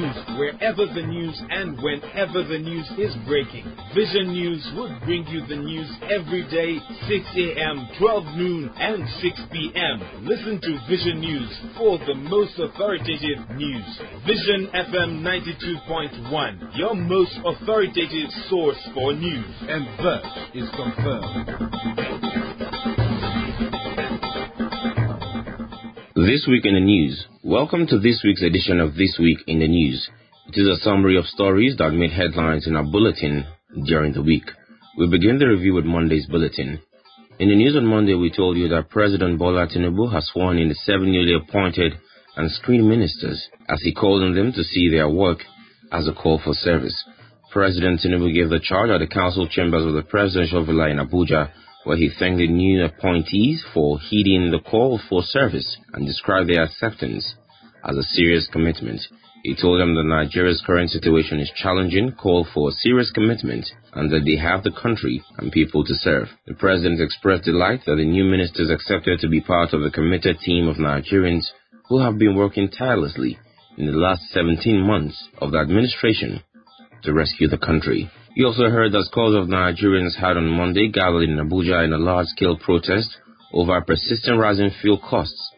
news wherever the news and whenever the news is breaking. Vision News will bring you the news every day, 6 a.m., 12 noon, and 6 p.m. Listen to Vision News for the most authoritative news. Vision FM 92.1, your most authoritative source for news. And that is confirmed. This week in the news. Welcome to this week's edition of This Week in the News. It is a summary of stories that made headlines in our bulletin during the week. We begin the review with Monday's bulletin. In the news on Monday, we told you that President Bola Tinubu has sworn in the 7 newly appointed and screened ministers as he called on them to see their work as a call for service. President Tinubu gave the charge at the council chambers of the presidential villa in Abuja, where he thanked the new appointees for heeding the call for service and described their acceptance as a serious commitment. He told them that Nigeria's current situation is challenging, called for a serious commitment, and that they have the country and people to serve. The president expressed delight that the new ministers accepted to be part of the committed team of Nigerians who have been working tirelessly in the last 17 months of the administration to rescue the country. He also heard that scores of Nigerians had on Monday gathered in Abuja in a large-scale protest over persistent rising fuel costs,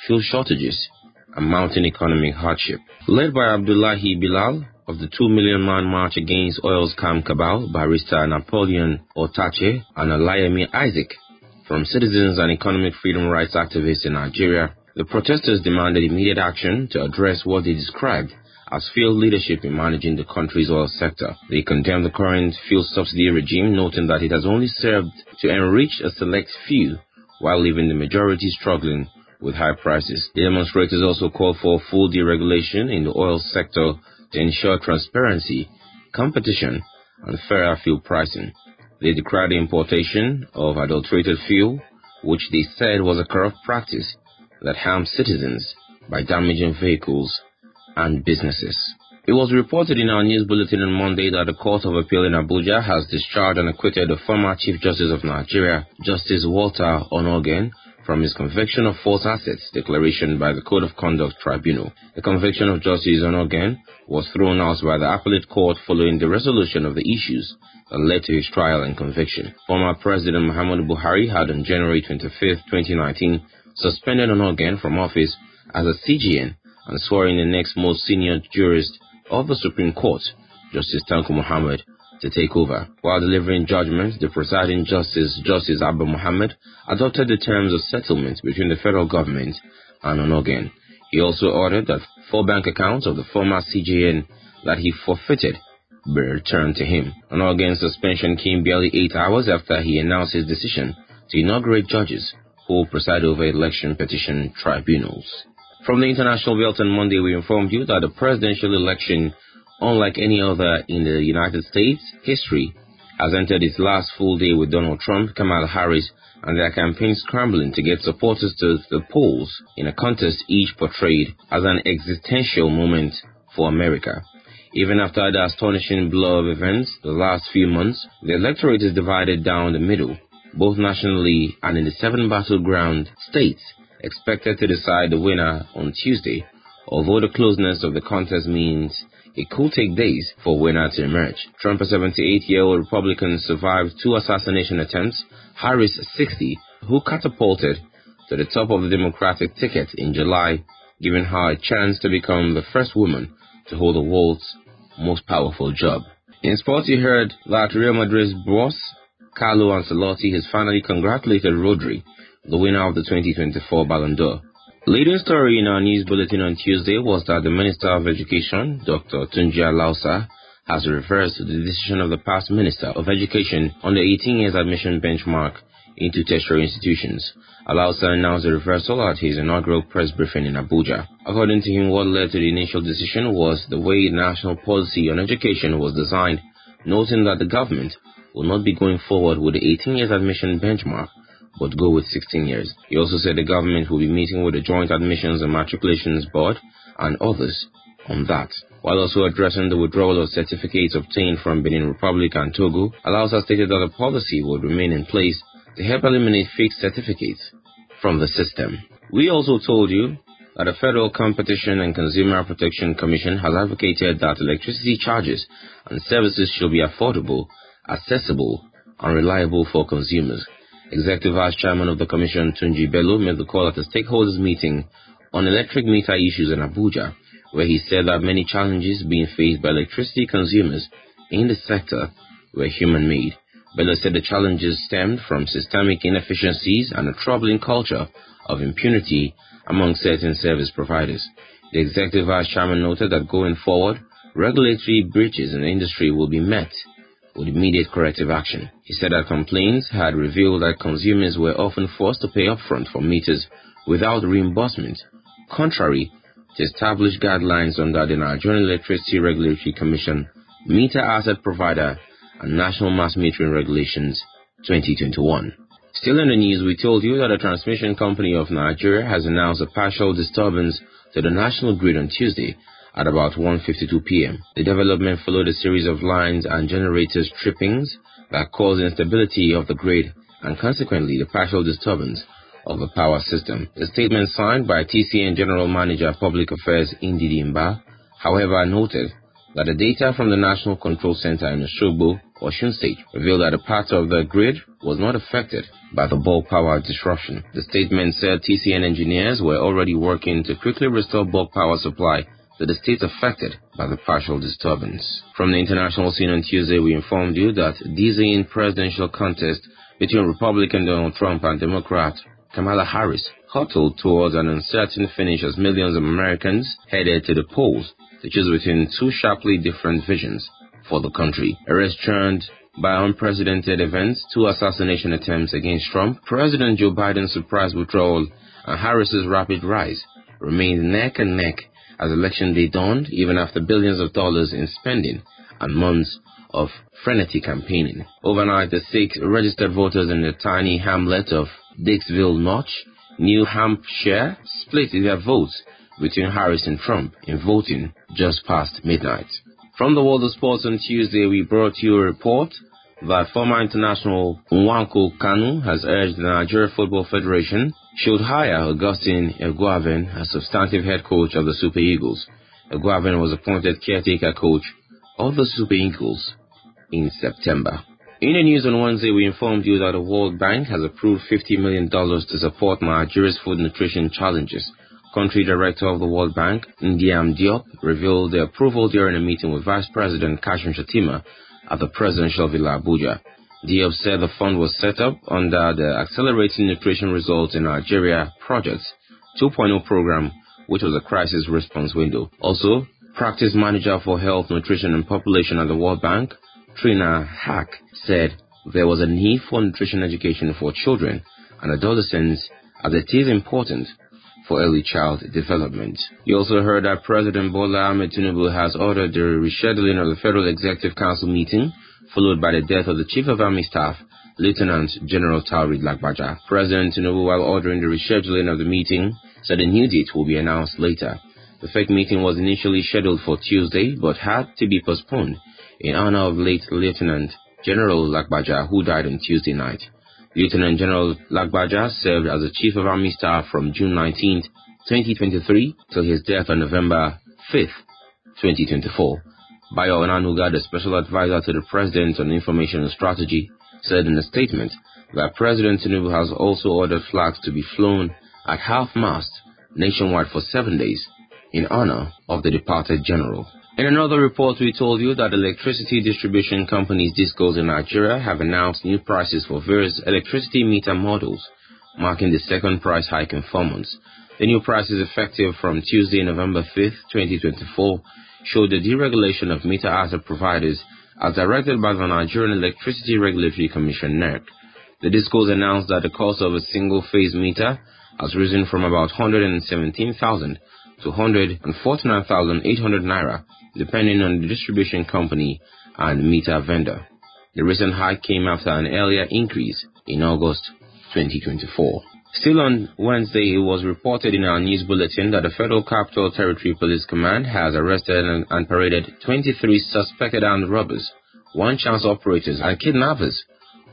fuel shortages, and mounting economic hardship. Led by Abdullahi Bilal of the 2 Million Man March Against Oil Scam Cabal, Barrister Napoleon Otache, and Alayemi Isaac, from citizens and economic freedom rights activists in Nigeria, the protesters demanded immediate action to address what they described as failed leadership in managing the country's oil sector. They condemned the current fuel subsidy regime, noting that it has only served to enrich a select few while leaving the majority struggling with high prices. The demonstrators also called for full deregulation in the oil sector to ensure transparency, competition, and fairer fuel pricing. They decried the importation of adulterated fuel, which they said was a corrupt practice that harms citizens by damaging vehicles and businesses. It was reported in our news bulletin on Monday that the Court of Appeal in Abuja has discharged and acquitted the former Chief Justice of Nigeria, Justice Walter Onogen, from his conviction of false assets declaration by the Code of Conduct Tribunal. The conviction of Justice Onogen was thrown out by the Appellate Court following the resolution of the issues that led to his trial and conviction. Former President Muhammadu Buhari had on January 25, 2019, suspended Onogen from office as a CGN and swore in the next most senior jurist of the Supreme Court, Justice Tanko Muhammad, to take over. While delivering judgment, the presiding Justice Abba Muhammad, adopted the terms of settlement between the federal government and Onogen. He also ordered that 4 bank accounts of the former CJN that he forfeited be returned to him. Onogen's suspension came barely 8 hours after he announced his decision to inaugurate judges who will preside over election petition tribunals. From the international belt on Monday, we informed you that the presidential election, unlike any other in the United States history, has entered its last full day with Donald Trump, Kamala Harris, and their campaigns scrambling to get supporters to the polls in a contest each portrayed as an existential moment for America. Even after the astonishing blow of events the last few months, the electorate is divided down the middle, both nationally and in the 7 battleground states expected to decide the winner on Tuesday, although the closeness of the contest means it could take days for a winner to emerge. Trump, a 78-year-old Republican, survived 2 assassination attempts. Harris, 60, who catapulted to the top of the Democratic ticket in July, giving her a chance to become the first woman to hold the world's most powerful job. In sports, you heard that Real Madrid's boss, Carlo Ancelotti, has finally congratulated Rodri, the winner of the 2024 Ballon d'Or. Leading story in our news bulletin on Tuesday was that the Minister of Education, Dr. Tunji Alausa, has reversed the decision of the past Minister of Education on the 18 years admission benchmark into tertiary institutions. Alausa announced the reversal at his inaugural press briefing in Abuja. According to him, what led to the initial decision was the way national policy on education was designed, noting that the government will not be going forward with the 18 years admission benchmark, but go with 16 years. He also said the government will be meeting with the Joint Admissions and Matriculations Board and others on that. While also addressing the withdrawal of certificates obtained from Benin Republic and Togo, Alausa stated that the policy would remain in place to help eliminate fake certificates from the system. We also told you that the Federal Competition and Consumer Protection Commission has advocated that electricity charges and services should be affordable, accessible, and reliable for consumers. Executive Vice Chairman of the Commission, Tunji Bello, made the call at a stakeholders meeting on electric meter issues in Abuja, where he said that many challenges being faced by electricity consumers in the sector were human-made. Bello said the challenges stemmed from systemic inefficiencies and a troubling culture of impunity among certain service providers. The Executive Vice Chairman noted that going forward, regulatory breaches in the industry will be met with immediate corrective action. He said that complaints had revealed that consumers were often forced to pay upfront for meters without reimbursement, contrary to established guidelines under the Nigerian Electricity Regulatory Commission, Meter Asset Provider, and National Mass Metering Regulations 2021. Still in the news, we told you that the Transmission Company of Nigeria has announced a partial disturbance to the national grid on Tuesday at about 1:52 p.m. The development followed a series of lines and generators trippings that caused instability of the grid and consequently the partial disturbance of the power system. The statement signed by TCN General Manager Public Affairs Ndidi Mba, however, noted that the data from the National Control Center in Osogbo, Osun State, revealed that a part of the grid was not affected by the bulk power disruption. The statement said TCN engineers were already working to quickly restore bulk power supply to the states affected by the partial disturbance. From the international scene on Tuesday, we informed you that dizzying presidential contest between Republican Donald Trump and Democrat Kamala Harris hurtled towards an uncertain finish as millions of Americans headed to the polls to choose between two sharply different visions for the country. A race churned by unprecedented events, two assassination attempts against Trump, President Joe Biden's surprise withdrawal, and Harris's rapid rise remained neck and neck as election day dawned, even after billions of dollars in spending and months of frenetic campaigning. Overnight, the 6 registered voters in the tiny hamlet of Dixville Notch, New Hampshire, split their votes between Harris and Trump in voting just past midnight. From the world of sports on Tuesday, we brought you a report that former international Nwankwo Kanu has urged the Nigeria Football Federation should hire Augustine Eguavoen as substantive head coach of the Super Eagles. Eguavoen was appointed caretaker coach of the Super Eagles in September. In the news on Wednesday, we informed you that the World Bank has approved $50 million to support Nigeria's food nutrition challenges. Country Director of the World Bank, Ndiam Diop, revealed the approval during a meeting with Vice President Kashim Shettima at the Presidential Villa Abuja. Diop said the fund was set up under the Accelerating Nutrition Results in Nigeria Project 2.0 program, which was a crisis response window. Also, Practice Manager for Health, Nutrition and Population at the World Bank, Trina Hack, said there was a need for nutrition education for children and adolescents as it is important for early child development. You also heard that President Bola Ahmed Tinubu has ordered the rescheduling of the Federal Executive Council meeting, followed by the death of the Chief of Army Staff, Lieutenant General Taoreed Lagbaja. President Tinubu, while ordering the rescheduling of the meeting, said a new date will be announced later. The fake meeting was initially scheduled for Tuesday, but had to be postponed in honor of late Lieutenant General Lagbaja, who died on Tuesday night. Lieutenant General Lagbaja served as the Chief of Army Staff from June 19, 2023 till his death on November 5, 2024. Bayo Onanuga, the Special Advisor to the President on Information and Strategy, said in a statement that President Tinubu has also ordered flags to be flown at half-mast nationwide for 7 days in honor of the departed general. In another report, we told you that electricity distribution companies DISCOs in Nigeria have announced new prices for various electricity meter models, marking the second price hike in 4 months. The new prices, effective from Tuesday, November 5, 2024, show the deregulation of meter asset providers as directed by the Nigerian Electricity Regulatory Commission (NERC). The DISCOs announced that the cost of a single-phase meter has risen from about 117,000 to 149,800 naira, depending on the distribution company and meter vendor. The recent hike came after an earlier increase in August 2024. Still on Wednesday, it was reported in our news bulletin that the Federal Capital Territory Police Command has arrested and paraded 23 suspected armed robbers, one-chance operators, and kidnappers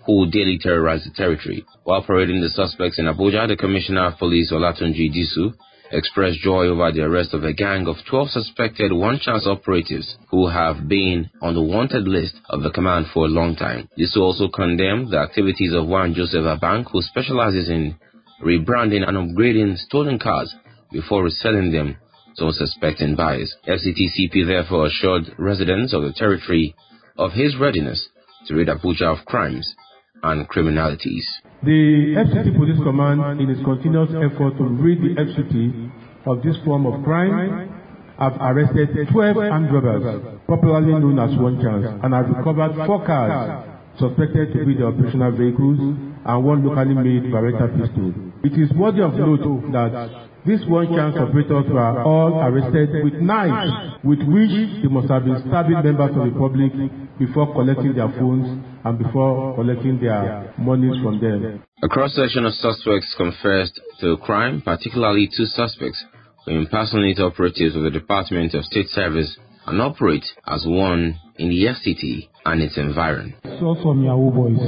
who daily terrorize the territory. While parading the suspects in Abuja, the Commissioner of Police, Olatunji Disu, expressed joy over the arrest of a gang of 12 suspected one-chance operatives who have been on the wanted list of the command for a long time. This also condemned the activities of one Joseph Abank, who specializes in rebranding and upgrading stolen cars before reselling them to unsuspecting buyers. FCT-CP therefore assured residents of the territory of his readiness to rid Abuja of crimes and criminalities. The FCT Police Command, in its continuous effort to rid the FCT of this form of crime, have arrested 12 armed robbers, popularly known as one chance, and have recovered 4 cars suspected to be the operational vehicles and 1 locally made Beretta pistol. It is worthy of note that these one-chance operators were all arrested with knives, with which they must have been stabbing members of the public before collecting their phones and before collecting their monies from them. A cross-section of suspects confessed to a crime, particularly 2 suspects who impersonate operatives of the Department of State Service and operate as one in the FCT and its environ. Saw some Yahoo boys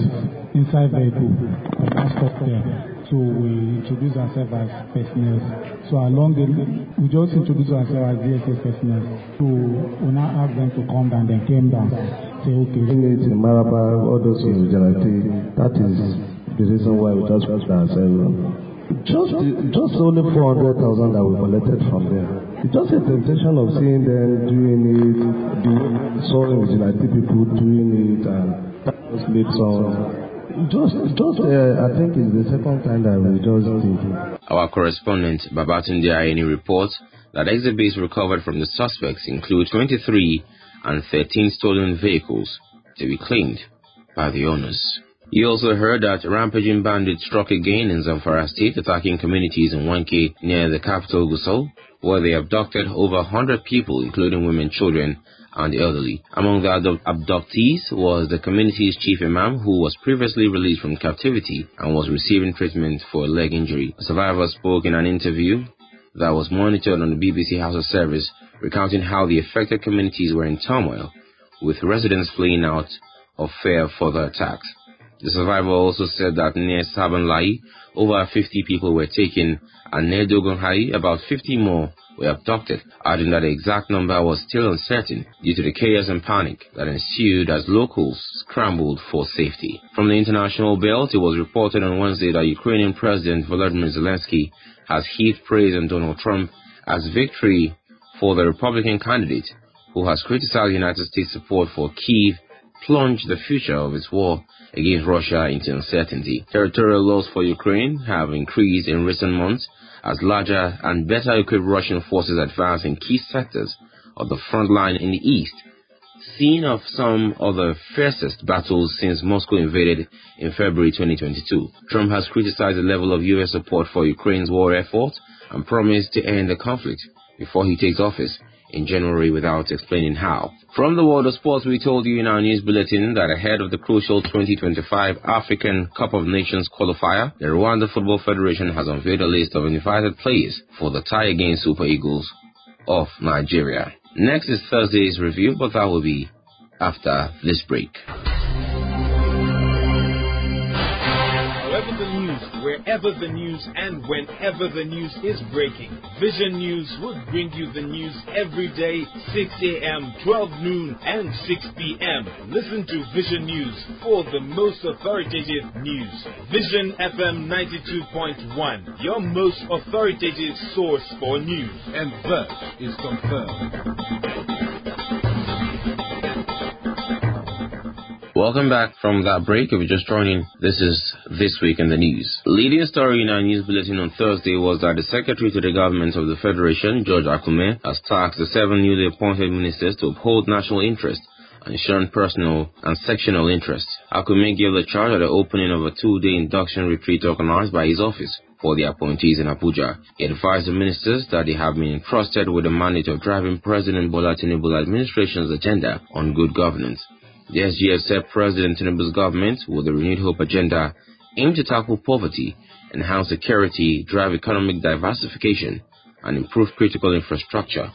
inside vehicle and I stopped there. So we introduced ourselves as personnel. So along the we just introduced ourselves as DSS personnel. So we now asked them to come down, they came down. Say okay. In Maraba, all those vigilante, that is the reason why we just put ourselves. Just only 400,000 that we collected from them. It's just a temptation of seeing them doing it, saw vigilante people doing it, and that just makes some. I think it's the second time that we just did it. Our correspondent Babatunde Ayeni reports that exhibits recovered from the suspects include 23 and 13 stolen vehicles to be claimed by the owners. He also heard that rampaging bandits struck again in Zamfara State, attacking communities in 1K near the capital Gusau, where they abducted over 100 people, including women, children, and the elderly. Among the abductees was the community's chief imam, who was previously released from captivity and was receiving treatment for a leg injury. A survivor spoke in an interview that was monitored on the BBC House of Service, recounting how the affected communities were in turmoil, with residents fleeing out of fear of further attacks. The survivor also said that near Sabanlai, over 50 people were taken, and near Dogonhai, about 50 more were abducted, adding that the exact number was still uncertain due to the chaos and panic that ensued as locals scrambled for safety. From the international belt, it was reported on Wednesday that Ukrainian President Volodymyr Zelensky has heaped praise on Donald Trump as victory for the Republican candidate, who has criticized United States support for Kyiv plunged the future of its war against Russia into uncertainty. Territorial loss for Ukraine have increased in recent months as larger and better equipped Russian forces advance in key sectors of the front line in the east, scene of some of the fiercest battles since Moscow invaded in February 2022. Trump has criticized the level of U.S. support for Ukraine's war effort and promised to end the conflict before he takes office in January without explaining how. From the world of sports, we told you in our news bulletin that ahead of the crucial 2025 African Cup of Nations qualifier, the Rwanda Football Federation has unveiled a list of invited players for the tie against Super Eagles of Nigeria. Next is Thursday's review, but that will be after this break. Wherever the news and whenever the news is breaking, Vision News would bring you the news every day, 6 a.m., 12 noon, and 6 p.m. Listen to Vision News for the most authoritative news. Vision FM 92.1, your most authoritative source for news. And that is confirmed. Welcome back from that break. If you're just joining, this is This Week in the News. Leading story in our news bulletin on Thursday was that the Secretary to the Government of the Federation, George Akume, has tasked the 7 newly appointed ministers to uphold national interest and shun personal and sectional interests. Akume gave the charge at the opening of a 2-day induction retreat organized by his office for the appointees in Abuja. He advised the ministers that they have been entrusted with the mandate of driving President Bola Tinubu's administration's agenda on good governance. The SGF said President Tinubu's government, with the Renewed Hope agenda, aim to tackle poverty, enhance security, drive economic diversification, and improve critical infrastructure,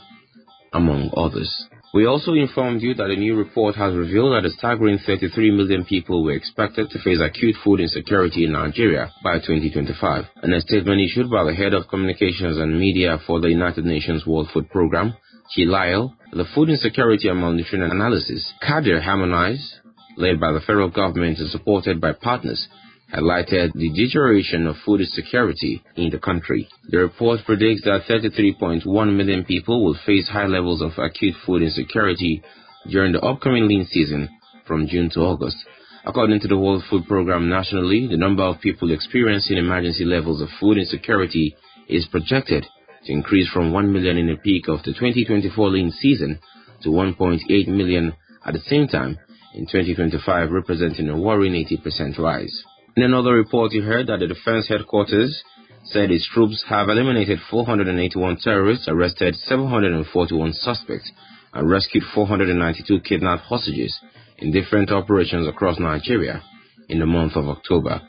among others. We also informed you that a new report has revealed that a staggering 33 million people were expected to face acute food insecurity in Nigeria by 2025. In a statement issued by the head of communications and media for the United Nations World Food Programme, Chilayo, the Food Insecurity and Malnutrition Analysis, Kadir Harmonize, led by the federal government and supported by partners, highlighted the deterioration of food insecurity in the country. The report predicts that 33.1 million people will face high levels of acute food insecurity during the upcoming lean season from June to August. According to the World Food Programme nationally, the number of people experiencing emergency levels of food insecurity is projected to increase from 1 million in the peak of the 2024 lean season to 1.8 million at the same time in 2025, representing a worrying 80% rise. In another report, you heard that the Defense Headquarters said its troops have eliminated 481 terrorists, arrested 741 suspects, and rescued 492 kidnapped hostages in different operations across Nigeria in the month of October.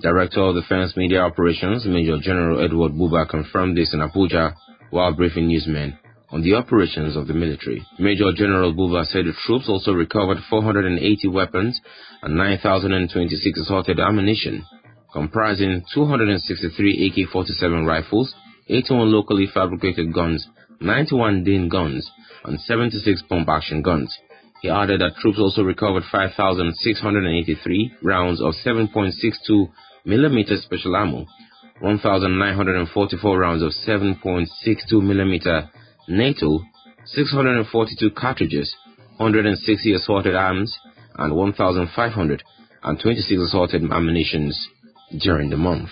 Director of Defense Media Operations, Major General Edward Buba, confirmed this in Abuja while briefing newsmen on the operations of the military. Major General Buba said the troops also recovered 480 weapons and 9,026 assorted ammunition, comprising 263 AK-47 rifles, 81 locally fabricated guns, 91 Din guns, and 76 pump-action guns. He added that troops also recovered 5,683 rounds of 7.62 mm special ammo, 1,944 rounds of 7.62 mm NATO, 642 cartridges, 160 assorted arms, and 1,526 assorted ammunitions during the month.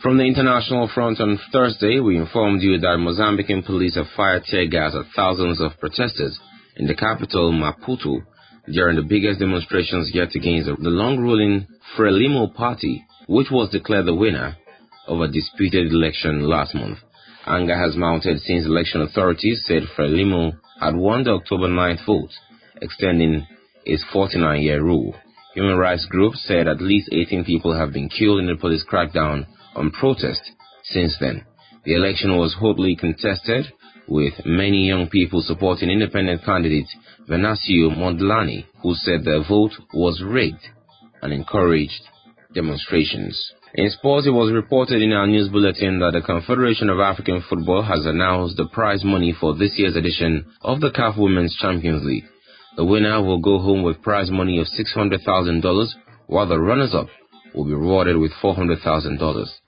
From the international front on Thursday, we informed you that Mozambican police have fired tear gas at thousands of protesters in the capital, Maputo, during the biggest demonstrations yet against the long-ruling Frelimo party, which was declared the winner of a disputed election last month. Anger has mounted since election authorities said Frelimo had won the October 9th vote, extending its 49-year rule. Human rights groups said at least 18 people have been killed in the police crackdown on protest since then. The election was hotly contested, with many young people supporting independent candidate Venancio Mondlane, who said their vote was rigged and encouraged demonstrations. In sports, it was reported in our news bulletin that the Confederation of African Football has announced the prize money for this year's edition of the CAF Women's Champions League. The winner will go home with prize money of $600,000, while the runners-up will be rewarded with $400,000.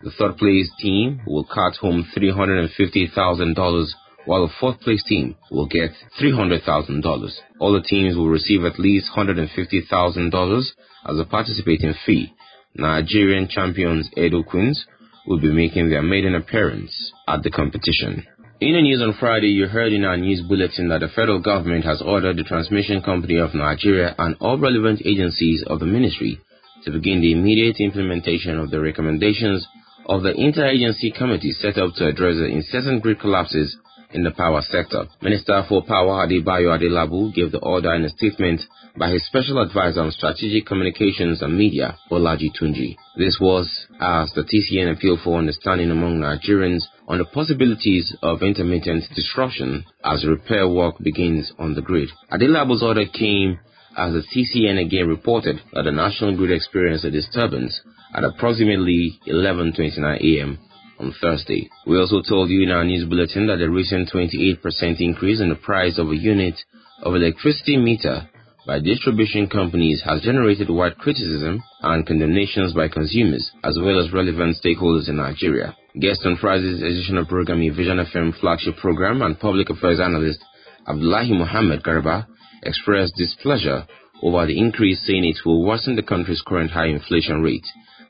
The third-place team will cut home $350,000, while the fourth-place team will get $300,000. All the teams will receive at least $150,000 as a participating fee. Nigerian champions Edo Queens will be making their maiden appearance at the competition. In the news on Friday, you heard in our news bulletin that the federal government has ordered the Transmission Company of Nigeria and all relevant agencies of the ministry to begin the immediate implementation of the recommendations of the Interagency Committee set up to address the incessant grid collapses in the power sector. Minister for Power Adebayo Adelabu gave the order in a statement by his special advisor on strategic communications and media, Bolaji Tunji. This was as the TCN appealed for understanding among Nigerians on the possibilities of intermittent disruption as repair work begins on the grid. Adelabu's order came as the TCN again reported that the national grid experienced a disturbance at approximately 11:29 a.m. on Thursday. We also told you in our news bulletin that the recent 28% increase in the price of a unit of electricity meter by distribution companies has generated wide criticism and condemnations by consumers as well as relevant stakeholders in Nigeria. Guest on Friday's edition of program Vision FM flagship program and public affairs analyst Abdullahi Muhammad Garba expressed displeasure over the increase, saying it will worsen the country's current high inflation rate.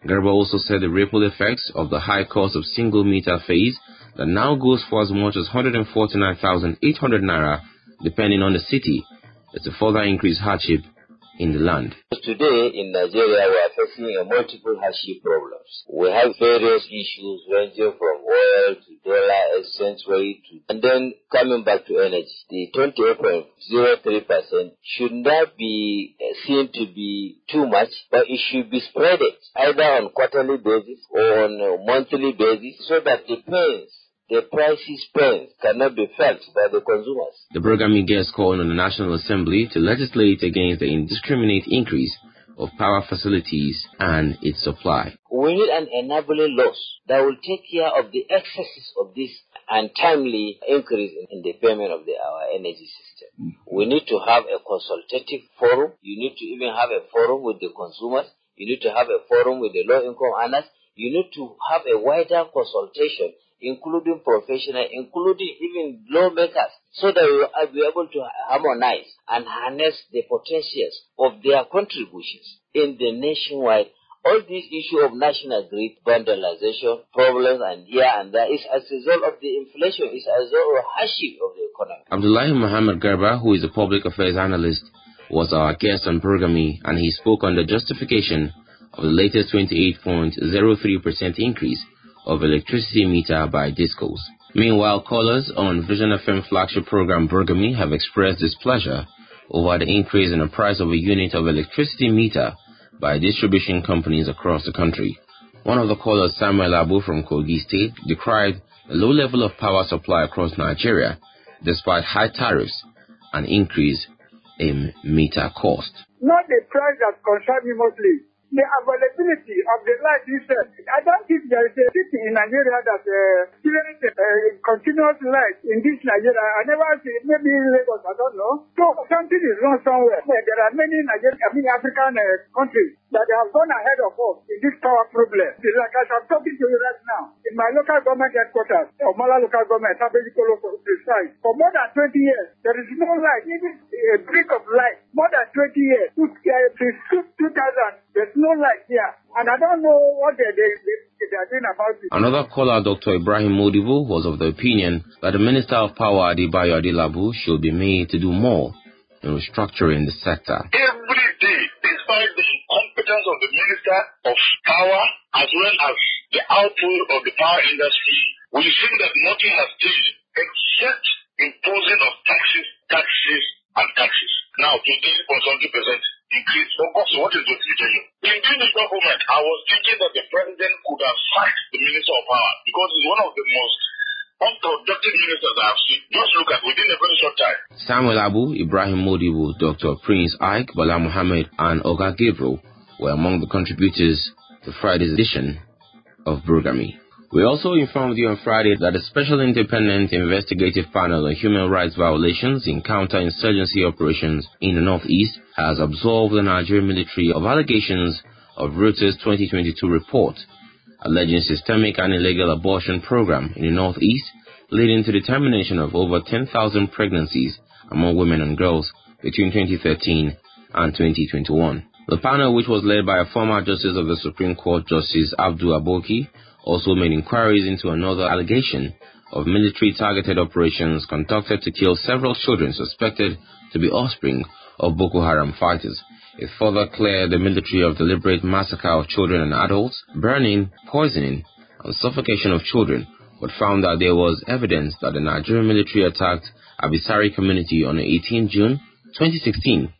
Garba also said the ripple effects of the high cost of single meter phase that now goes for as much as 149,800 naira depending on the city. It's a further increased hardship in the land. Today in Nigeria we are facing multiple hardship problems. We have various issues ranging from oil to dollar exchange rate and then coming back to energy. The 28.03% should not be seen to be too much, but it should be spread either on quarterly basis or on a monthly basis so that the pains the prices paid cannot be felt by the consumers. The Burgami guest called on the National Assembly to legislate against the indiscriminate increase of power facilities and its supply. We need an enabling law that will take care of the excesses of this untimely increase in the payment of our energy system. We need to have a consultative forum. You need to even have a forum with the consumers. You need to have a forum with the low-income earners. You need to have a wider consultation, including professionals, including even lawmakers, so that we will be able to harmonize and harness the potentials of their contributions in the nationwide. All this issue of national grid vandalization, problems and here and there is as a result of the inflation, is as a result of hardship of the economy. Abdullahi Muhammad Garba, who is a public affairs analyst, was our guest on Burgami, and he spoke on the justification of the latest 28.03% increase of electricity meter by discos. Meanwhile, callers on Vision FM flagship program Burgami have expressed displeasure over the increase in the price of a unit of electricity meter by distribution companies across the country. One of the callers, Samuel Abu from Kogi State, decried the low level of power supply across Nigeria despite high tariffs and increase in meter cost. Not the price that concerns me mostly. The availability of the light itself. I don't think there is a city in Nigeria that experienced continuous light in this Nigeria. I never see, maybe Lagos, I don't know. So something is wrong somewhere. There are many African countries that have gone ahead of us in this power problem. Like as I'm talking to you right now, in my local government headquarters, or Mala local government, Sabejikolo for precise, for more than 20 years, there is no light, even a brick of light, more than 20 years, since 2000. There's no light here, and I don't know what they're doing about it. Another caller, Dr. Ibrahim Modibo, was of the opinion that the Minister of Power, Adebayo Adelabu, should be made to do more in restructuring the sector. Every day, despite the incompetence of the Minister of Power, as well as the output of the power industry, we see that nothing has changed except imposing of taxes. Now, 28.20% increase. Of course, what is the future here? In this document, I was thinking that the president could have sacked the Minister of Power because he's one of the most unproductive ministers I have seen. Just look at within a very short time. Samuel Abu, Ibrahim Modibo, Dr. Prince Ike, Bala Muhammad, and Oga Gabriel were among the contributors to Friday's edition of Burgami. We also informed you on Friday that a special independent investigative panel on human rights violations in counter-insurgency operations in the Northeast has absolved the Nigerian military of allegations of Reuters' 2022 report alleging systemic and illegal abortion program in the Northeast, leading to the termination of over 10,000 pregnancies among women and girls between 2013 and 2021. The panel, which was led by a former Justice of the Supreme Court, Justice Abdul Aboki, also made inquiries into another allegation of military-targeted operations conducted to kill several children suspected to be offspring of Boko Haram fighters. It further cleared the military of deliberate massacre of children and adults, burning, poisoning, and suffocation of children, but found that there was evidence that the Nigerian military attacked Abisari community on 18 June 2016,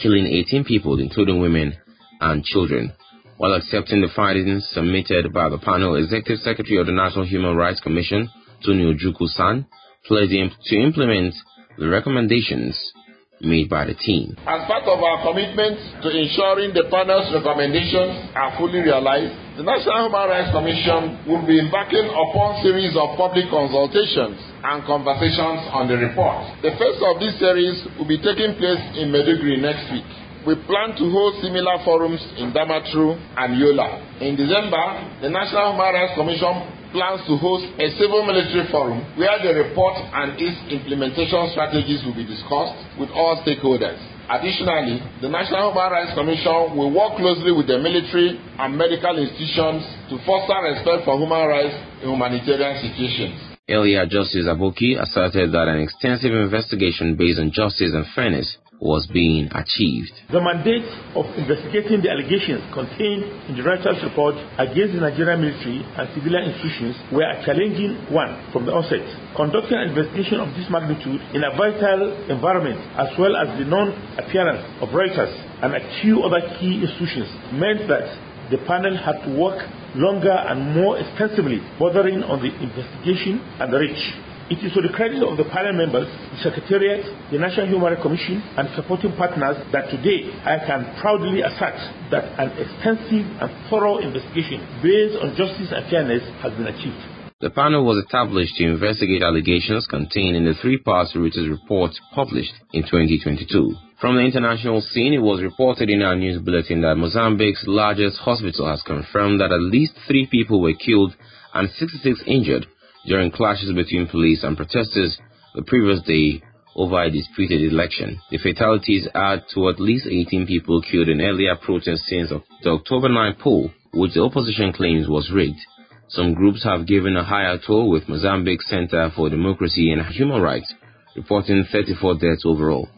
killing 18 people, including women and children. While accepting the findings submitted by the panel, Executive Secretary of the National Human Rights Commission, Tony Ojukwu-san, pledged to implement the recommendations made by the team. As part of our commitment to ensuring the panel's recommendations are fully realized, the National Human Rights Commission will be embarking upon a series of public consultations and conversations on the report. The first of this series will be taking place in Maiduguri next week. We plan to hold similar forums in Damaturu and Yola. In December, the National Human Rights Commission plans to host a civil-military forum where the report and its implementation strategies will be discussed with all stakeholders. Additionally, the National Human Rights Commission will work closely with the military and medical institutions to foster respect for human rights in humanitarian situations. Earlier, Justice Aboki asserted that an extensive investigation based on justice and fairness was being achieved. The mandate of investigating the allegations contained in the Reuters report against the Nigerian military and civilian institutions were a challenging one from the onset. Conducting an investigation of this magnitude in a vital environment, as well as the non-appearance of Reuters and a few other key institutions, meant that the panel had to work longer and more extensively, bordering on the investigation and the reach. It is to the credit of the panel members, the Secretariat, the National Human Rights Commission, and supporting partners that today I can proudly assert that an extensive and thorough investigation based on justice and fairness has been achieved. The panel was established to investigate allegations contained in the three-part Reuters report published in 2022. From the international scene, it was reported in our news bulletin that Mozambique's largest hospital has confirmed that at least 3 people were killed and 66 injured during clashes between police and protesters the previous day over a disputed election. The fatalities add to at least 18 people killed in earlier protests since the October 9 poll, which the opposition claims was rigged. Some groups have given a higher toll, with Mozambique Center for Democracy and Human Rights reporting 34 deaths overall.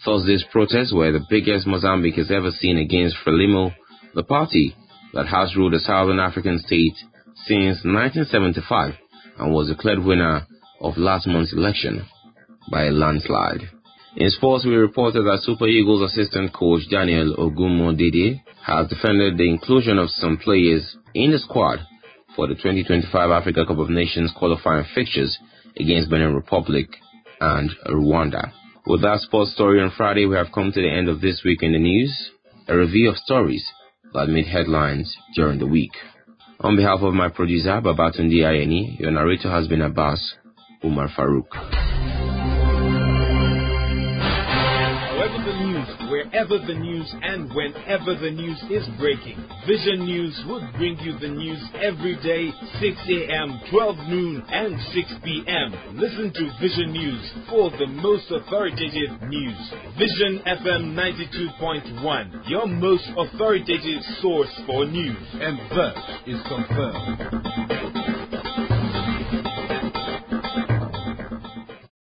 Thursday's protests were the biggest Mozambique has ever seen against Frelimo, the party that has ruled the Southern African state since 1975 and was declared winner of last month's election by a landslide. In sports, we reported that Super Eagles assistant coach Daniel Ogumodede has defended the inclusion of some players in the squad for the 2025 Africa Cup of Nations qualifying fixtures against Benin Republic and Rwanda. With that sports story on Friday, we have come to the end of this week in the news, a review of stories that made headlines during the week. On behalf of my producer, Babatunde Ayeni, your narrator has been Abbas Umar Farouk. However the news, wherever the news, and whenever the news is breaking, Vision News would bring you the news every day, 6 a.m., 12 noon, and 6 p.m. Listen to Vision News for the most authoritative news. Vision FM 92.1, your most authoritative source for news. And that is confirmed.